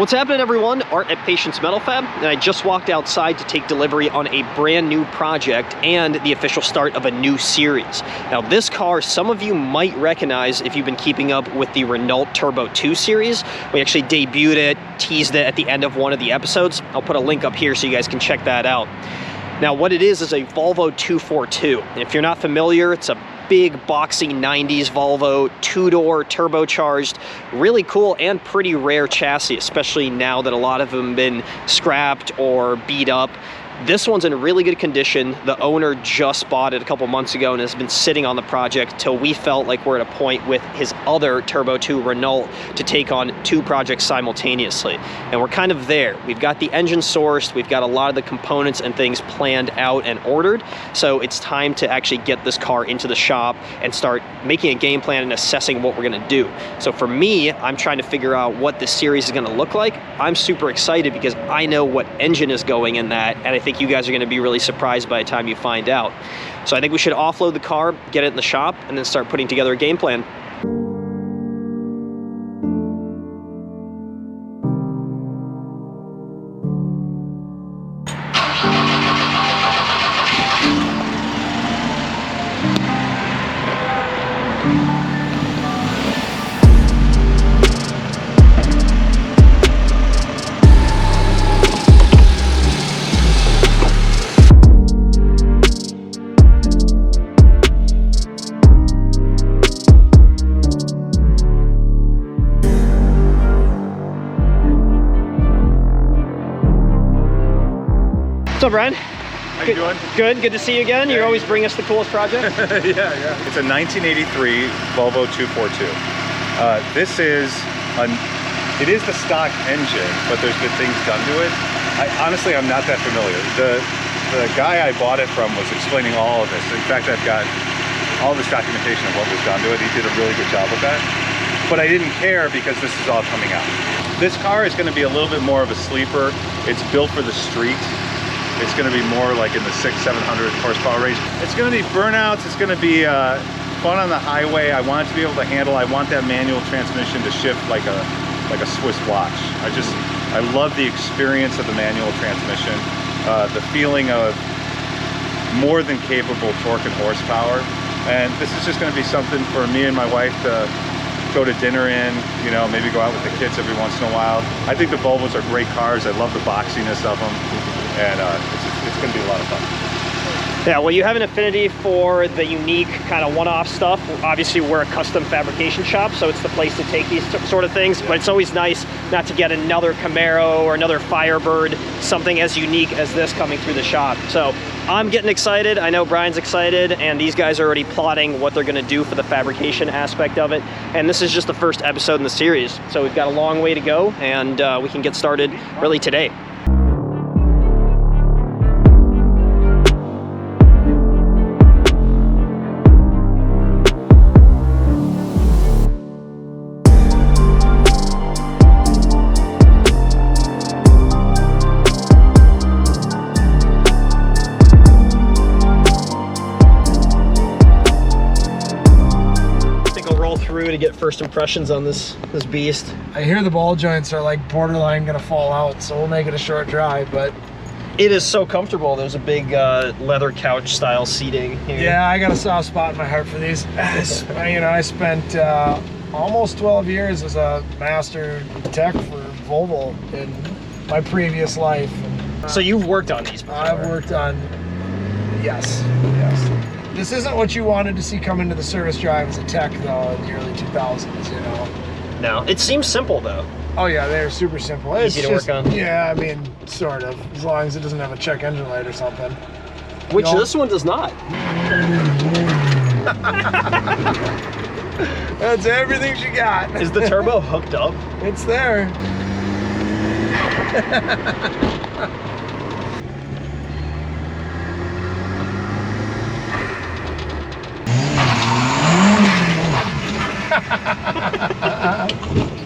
What's happening, everyone? Art at Patience Metal Fab, and I just walked outside to take delivery on a brand new project and the official start of a new series. Now, this car, some of you might recognize if you've been keeping up with the Renault Turbo 2 series. We actually debuted it, teased it at the end of one of the episodes. I'll put a link up here so you guys can check that out. Now, what it is a Volvo 242. And if you're not familiar, it's a big boxy 90s Volvo, two-door, turbocharged, really cool and pretty rare chassis, especially now that a lot of them have been scrapped or beat up. This one's in really good condition. The owner just bought it a couple months ago and has been sitting on the project till we felt like we're at a point with his other Turbo 2 Renault to take on two projects simultaneously. And we're kind of there. We've got the engine sourced, we've got a lot of the components and things planned out and ordered. So it's time to actually get this car into the shop and start making a game plan and assessing what we're gonna do. So for me, I'm trying to figure out what this series is gonna look like. I'm super excited because I know what engine is going in that, and I think you guys are going to be really surprised by the time you find out. So I think we should offload the car, get it in the shop, and then start putting together a game plan. What's up, Brian? How you doing? Good to see you again. You always bring us the coolest project. yeah. It's a 1983 Volvo 242. It is the stock engine, but there's been things done to it. Honestly, I'm not that familiar. The guy I bought it from was explaining all of this. In fact, I've got all this documentation of what was done to it. He did a really good job with that. But I didn't care because this is all coming out. This car is going to be a little bit more of a sleeper. It's built for the street. It's going to be more like in the 600-700 horsepower range. It's going to be burnouts. It's going to be fun on the highway. I want it to be able to handle. I want that manual transmission to shift like a Swiss watch. I love the experience of the manual transmission, the feeling of more than capable torque and horsepower. And this is just going to be something for me and my wife to go to dinner in, you know, maybe go out with the kids every once in a while. I think the Volvos are great cars. I love the boxiness of them. And it's going to be a lot of fun. Yeah, well, you have an affinity for the unique kind of one-off stuff. Obviously, we're a custom fabrication shop, so it's the place to take these sort of things. But it's always nice not to get another Camaro or another Firebird, something as unique as this coming through the shop. So I'm getting excited. I know Brian's excited, and these guys are already plotting what they're going to do for the fabrication aspect of it. And this is just the first episode in the series, so we've got a long way to go, and we can get started really today. To get first impressions on this beast. I hear the ball joints are like borderline gonna fall out, so we'll make it a short drive, but it is so comfortable. There's a big leather couch style seating here. Yeah, I got a soft spot in my heart for these. You know, I spent almost 12 years as a master tech for Volvo in my previous life. So you've worked on these before? I've worked on, yes. This isn't what you wanted to see come into the service drive as a tech, though, in the early 2000s, you know. No, it seems simple, though. Oh, yeah, they're super simple. Easy to work on. Yeah, I mean, sort of, as long as it doesn't have a check engine light or something. Which this one does not. That's everything she got. Is the turbo hooked up? It's there.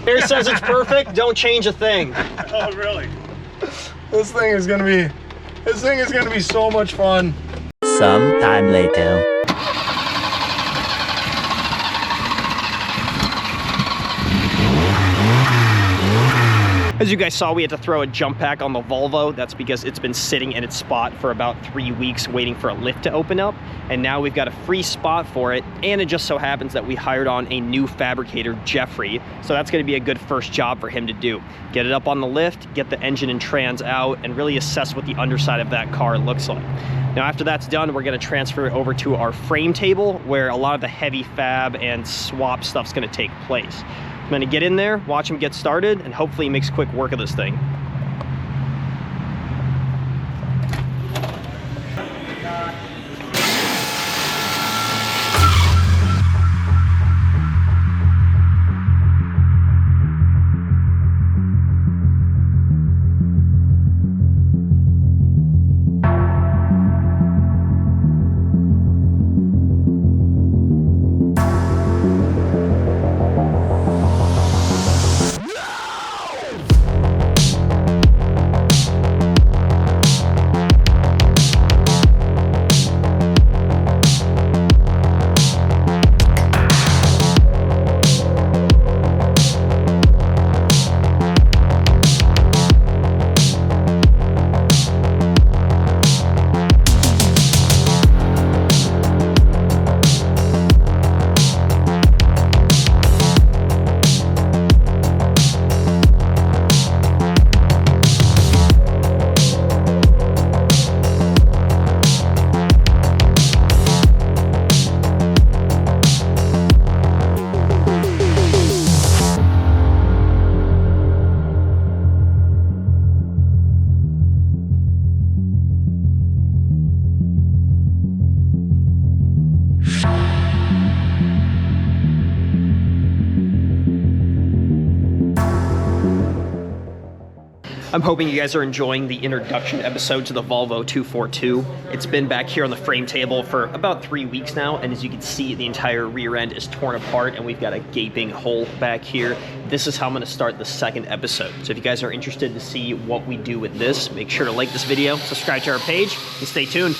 Air says it's perfect, don't change a thing. Oh, really? This thing is gonna be so much fun. Some time later. As you guys saw, we had to throw a jump pack on the Volvo. That's because it's been sitting in its spot for about 3 weeks waiting for a lift to open up. And now we've got a free spot for it. And it just so happens that we hired on a new fabricator, Jeffrey. So that's gonna be a good first job for him to do. Get it up on the lift, get the engine and trans out, and really assess what the underside of that car looks like. Now after that's done, we're gonna transfer it over to our frame table where a lot of the heavy fab and swap stuff's gonna take place. I'm gonna get in there, watch him get started, and hopefully he makes quick work of this thing. I'm hoping you guys are enjoying the introduction episode to the Volvo 242. It's been back here on the frame table for about 3 weeks now, and as you can see, the entire rear end is torn apart and we've got a gaping hole back here. This is how I'm gonna start the second episode. So if you guys are interested to see what we do with this, make sure to like this video, subscribe to our page, and stay tuned.